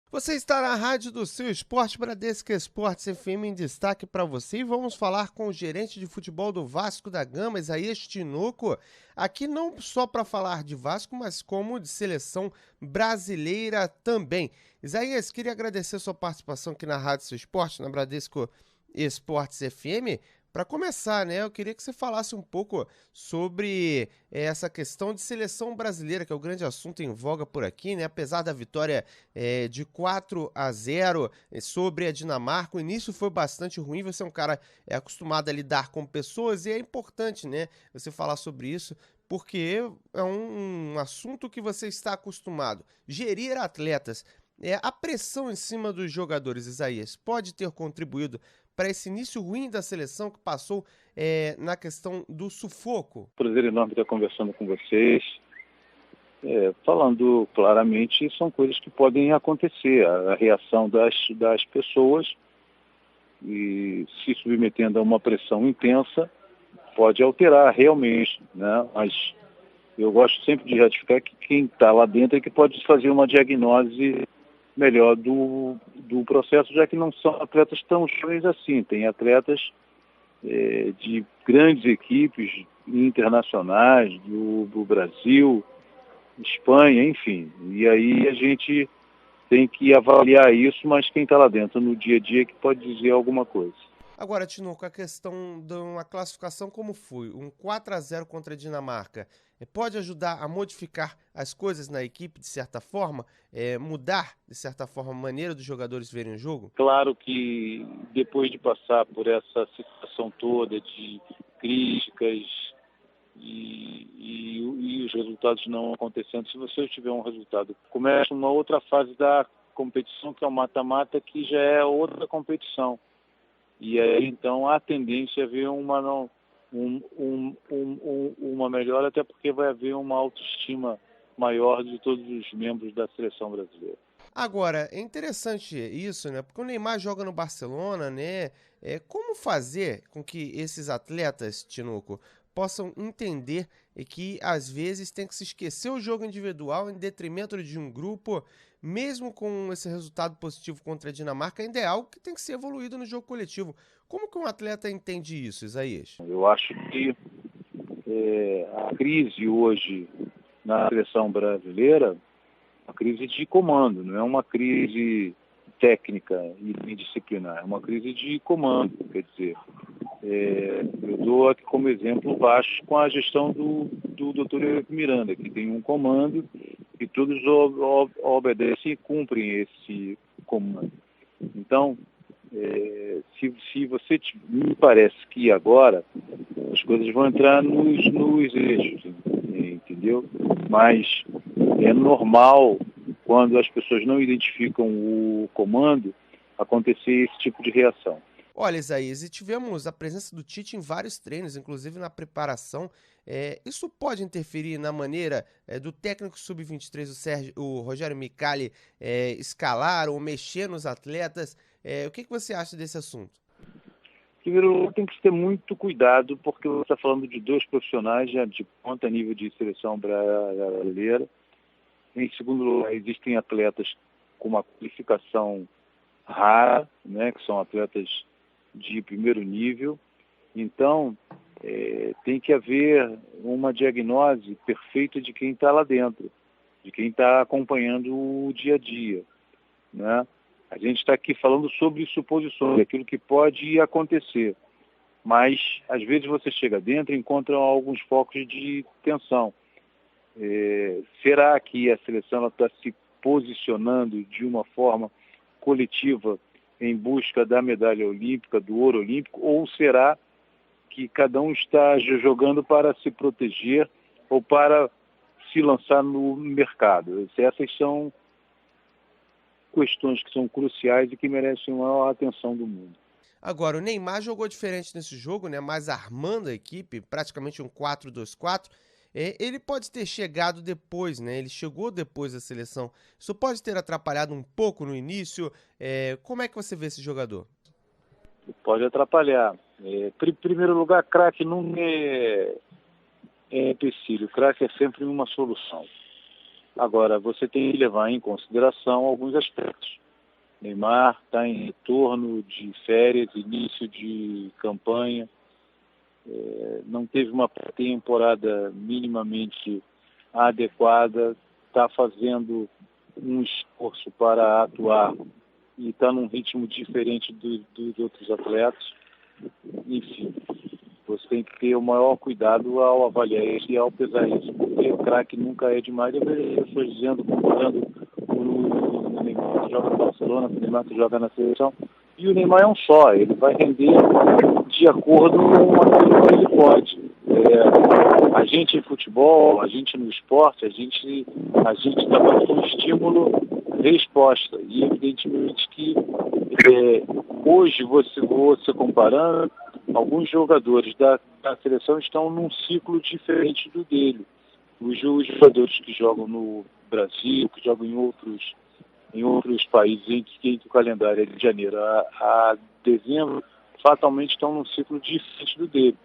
Você está na rádio do seu esporte, Bradesco Esportes FM em destaque para você, e vamos falar com o gerente de futebol do Vasco da Gama, Isaías Tinoco, aqui não só para falar de Vasco, mas como de seleção brasileira também. Isaías, queria agradecer sua participação aqui na Rádio do Seu Esporte, na Bradesco Esportes FM. Para começar, né, eu queria que você falasse um pouco sobre essa questão de seleção brasileira, que é o grande assunto em voga por aqui, né? Apesar da vitória de 4-0 sobre a Dinamarca, o início foi bastante ruim. Você é um cara acostumado a lidar com pessoas e é importante, né, você falar sobre isso, porque é um assunto que você está acostumado. Gerir atletas. A pressão em cima dos jogadores, Isaías, pode ter contribuído para esse início ruim da seleção que passou na questão do sufoco? Prazer enorme estar conversando com vocês. Falando claramente, são coisas que podem acontecer. A reação das pessoas e se submetendo a uma pressão intensa pode alterar realmente, né? Mas eu gosto sempre de ratificar que quem está lá dentro é que pode fazer uma diagnose melhor do processo, já que não são atletas tão jovens assim. Tem atletas de grandes equipes internacionais, do Brasil, Espanha, enfim. E aí a gente tem que avaliar isso, mas quem está lá dentro no dia a dia que pode dizer alguma coisa. Agora, Tinoco, a questão de uma classificação como foi, um 4-0 contra a Dinamarca, pode ajudar a modificar as coisas na equipe de certa forma, mudar de certa forma a maneira dos jogadores verem o jogo? Claro que depois de passar por essa situação toda de críticas e os resultados não acontecendo, se você tiver um resultado, começa uma outra fase da competição, que é o mata-mata, que já é outra competição. E aí, então, há tendência a haver uma melhora, até porque vai haver uma autoestima maior de todos os membros da seleção brasileira. Agora, é interessante isso, né? Porque o Neymar joga no Barcelona, né? Como fazer com que esses atletas, Tinoco, possam entender que às vezes tem que se esquecer o jogo individual em detrimento de um grupo, mesmo com esse resultado positivo contra a Dinamarca, ainda é algo que tem que ser evoluído no jogo coletivo. Como que um atleta entende isso, Isaías? Eu acho que a crise hoje na seleção brasileira, uma crise de comando, não é uma crise técnica e disciplinar, é uma crise de comando. Quer dizer, eu dou aqui como exemplo o Vasco com a gestão do Dr. Eurico Miranda, que tem um comando e todos obedecem e cumprem esse comando. Então, se você me parece que agora as coisas vão entrar nos eixos, entendeu? Mas é normal, quando as pessoas não identificam o comando, acontecer esse tipo de reação. Olha, Isaías, e tivemos a presença do Tite em vários treinos, inclusive na preparação. Isso pode interferir na maneira do técnico sub-23, o Rogério Micali, escalar ou mexer nos atletas? O que você acha desse assunto? Primeiro, tem que ter muito cuidado, porque você está falando de dois profissionais já de ponta nível de seleção brasileira. Em segundo lugar, existem atletas com uma qualificação rara, né, que são atletas de primeiro nível. Então, tem que haver uma diagnose perfeita de quem está lá dentro, de quem está acompanhando o dia a dia, né? A gente está aqui falando sobre suposições, aquilo que pode acontecer, mas às vezes você chega dentro e encontra alguns focos de tensão. Será que a seleção está se posicionando de uma forma coletiva em busca da medalha olímpica, do ouro olímpico, ou será que cada um está jogando para se proteger ou para se lançar no mercado? Essas são questões que são cruciais e que merecem a maior atenção do mundo. Agora, o Neymar jogou diferente nesse jogo, né? Mais armando a equipe, praticamente um 4-2-4. Ele pode ter chegado depois, né? Ele chegou depois da seleção. Isso pode ter atrapalhado um pouco no início. Como é que você vê esse jogador? Pode atrapalhar. Em primeiro lugar, craque não é empecilho. Craque é sempre uma solução. Agora, você tem que levar em consideração alguns aspectos. Neymar está em retorno de férias, início de campanha, não teve uma temporada minimamente adequada, está fazendo um esforço para atuar e está num ritmo diferente dos outros atletas. Enfim, você tem que ter o maior cuidado ao avaliar isso e ao pesar isso, porque o craque nunca é demais. Eu vejo pessoas dizendo, comparando o Neymar que joga no Barcelona, o Neymar que joga na seleção, e o Neymar é um só, ele vai render de acordo com aquilo que ele pode. A gente em futebol, a gente no esporte, a gente trabalha com estímulo-resposta. E evidentemente que hoje você comparando, alguns jogadores da seleção estão num ciclo diferente do dele. Os jogadores que jogam no Brasil, que jogam em outros países em que o calendário é de janeiro a dezembro, fatalmente estão num ciclo diferente do dele.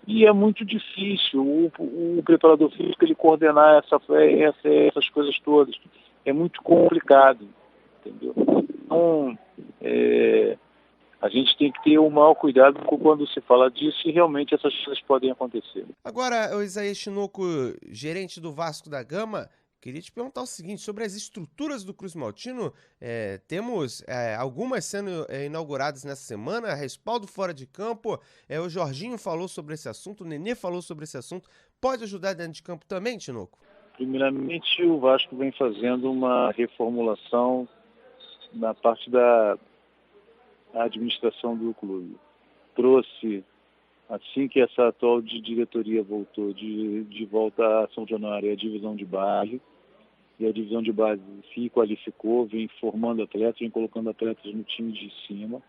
E é muito difícil o preparador físico ele coordenar essas coisas todas. É muito complicado, entendeu? Então, a gente tem que ter o maior cuidado quando se fala disso e realmente essas coisas podem acontecer. Agora, o Isaías Tinoco, gerente do Vasco da Gama, queria te perguntar o seguinte, sobre as estruturas do Cruz Maltino, temos algumas sendo inauguradas nessa semana, respaldo fora de campo, o Jorginho falou sobre esse assunto, o Nenê falou sobre esse assunto, pode ajudar dentro de campo também, Tinoco? Primeiramente, o Vasco vem fazendo uma reformulação na parte da administração do clube. Trouxe, assim que essa atual diretoria voltou de volta a São Januário, a divisão de base, e a divisão de base se qualificou, vem formando atletas, vem colocando atletas no time de cima.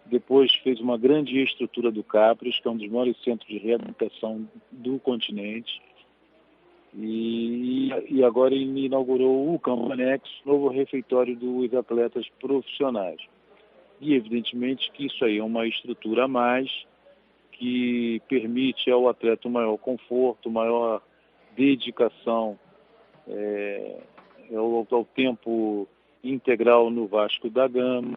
Depois fez uma grande estrutura do Capres, que é um dos maiores centros de reabilitação do continente. E agora inaugurou o Campo Anexo, novo refeitório dos atletas profissionais. E evidentemente que isso aí é uma estrutura a mais que permite ao atleta um maior conforto, maior dedicação ao tempo integral no Vasco da Gama.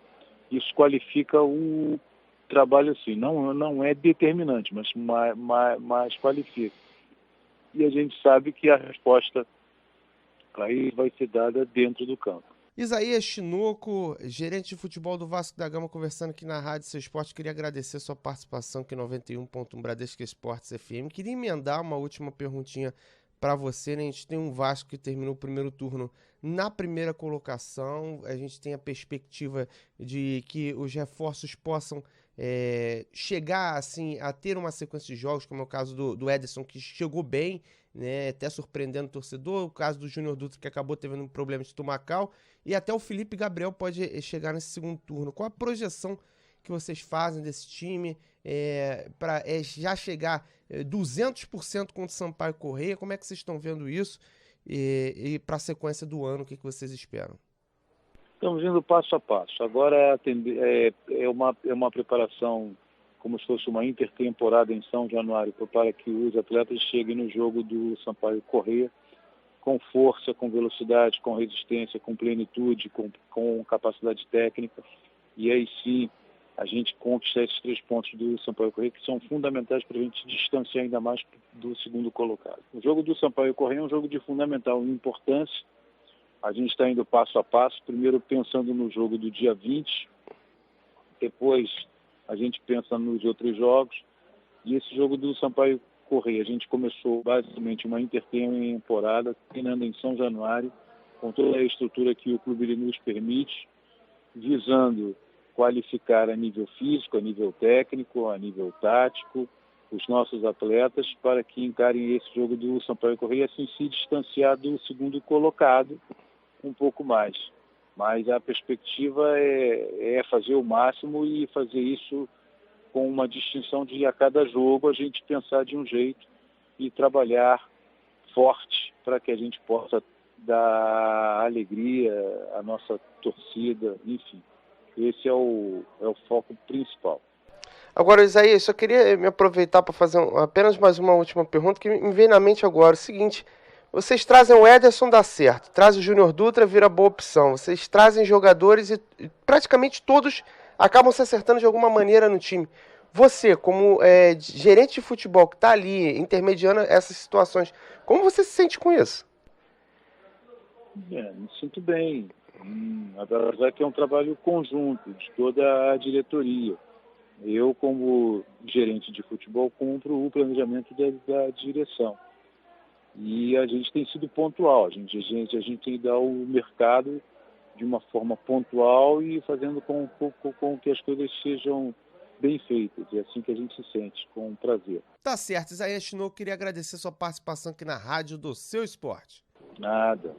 Isso qualifica o trabalho assim, não é determinante, mas qualifica. E a gente sabe que a resposta aí vai ser dada dentro do campo. Isaías Tinoco, gerente de futebol do Vasco da Gama, conversando aqui na Rádio Seu Esporte. Queria agradecer a sua participação aqui em 91.1 Bradesco Esportes FM. Queria emendar uma última perguntinha para você, né? A gente tem um Vasco que terminou o primeiro turno na primeira colocação. A gente tem a perspectiva de que os reforços possam chegar assim, a ter uma sequência de jogos, como é o caso do Ederson, que chegou bem, né, até surpreendendo o torcedor, o caso do Júnior Dutra, que acabou tendo um problema estomacal, e até o Felipe Gabriel pode chegar nesse segundo turno. Qual a projeção que vocês fazem desse time para já chegar 200% contra o Sampaio Corrêa? Como é que vocês estão vendo isso? E para a sequência do ano, o que vocês esperam? Estamos indo passo a passo. Agora é uma preparação como se fosse uma intertemporada em São Januário para que os atletas cheguem no jogo do Sampaio Corrêa com força, com velocidade, com resistência, com plenitude, com capacidade técnica. E aí sim a gente conquista esses 3 pontos do Sampaio Corrêa que são fundamentais para a gente distanciar ainda mais do segundo colocado. O jogo do Sampaio Corrêa é um jogo de fundamental importância. A gente está indo passo a passo, primeiro pensando no jogo do dia 20, depois a gente pensa nos outros jogos, e esse jogo do Sampaio Corrêa, a gente começou basicamente uma intertemporada, treinando em São Januário, com toda a estrutura que o clube nos permite, visando qualificar a nível físico, a nível técnico, a nível tático, os nossos atletas, para que encarem esse jogo do Sampaio Corrêa, assim se distanciar do segundo colocado um pouco mais. Mas a perspectiva é fazer o máximo e fazer isso com uma distinção de a cada jogo a gente pensar de um jeito e trabalhar forte para que a gente possa dar alegria à nossa torcida, enfim. Esse é o foco principal. Agora, Isaías, só queria me aproveitar para fazer apenas mais uma última pergunta que me veio na mente agora. O seguinte, Vocês trazem o Ederson, dá certo. Trazem o Júnior Dutra, vira boa opção. Vocês trazem jogadores e praticamente todos acabam se acertando de alguma maneira no time. Você, como gerente de futebol que está ali, intermediando essas situações, como você se sente com isso? Me sinto bem. Apesar que é um trabalho conjunto de toda a diretoria. Eu, como gerente de futebol, cumpro o planejamento da direção. E a gente tem sido pontual, a gente tem que dar o mercado de uma forma pontual e fazendo com que as coisas sejam bem feitas. É assim que a gente se sente, com prazer. Tá certo, Isaías Tinoco, queria agradecer sua participação aqui na Rádio do Seu Esporte. Nada.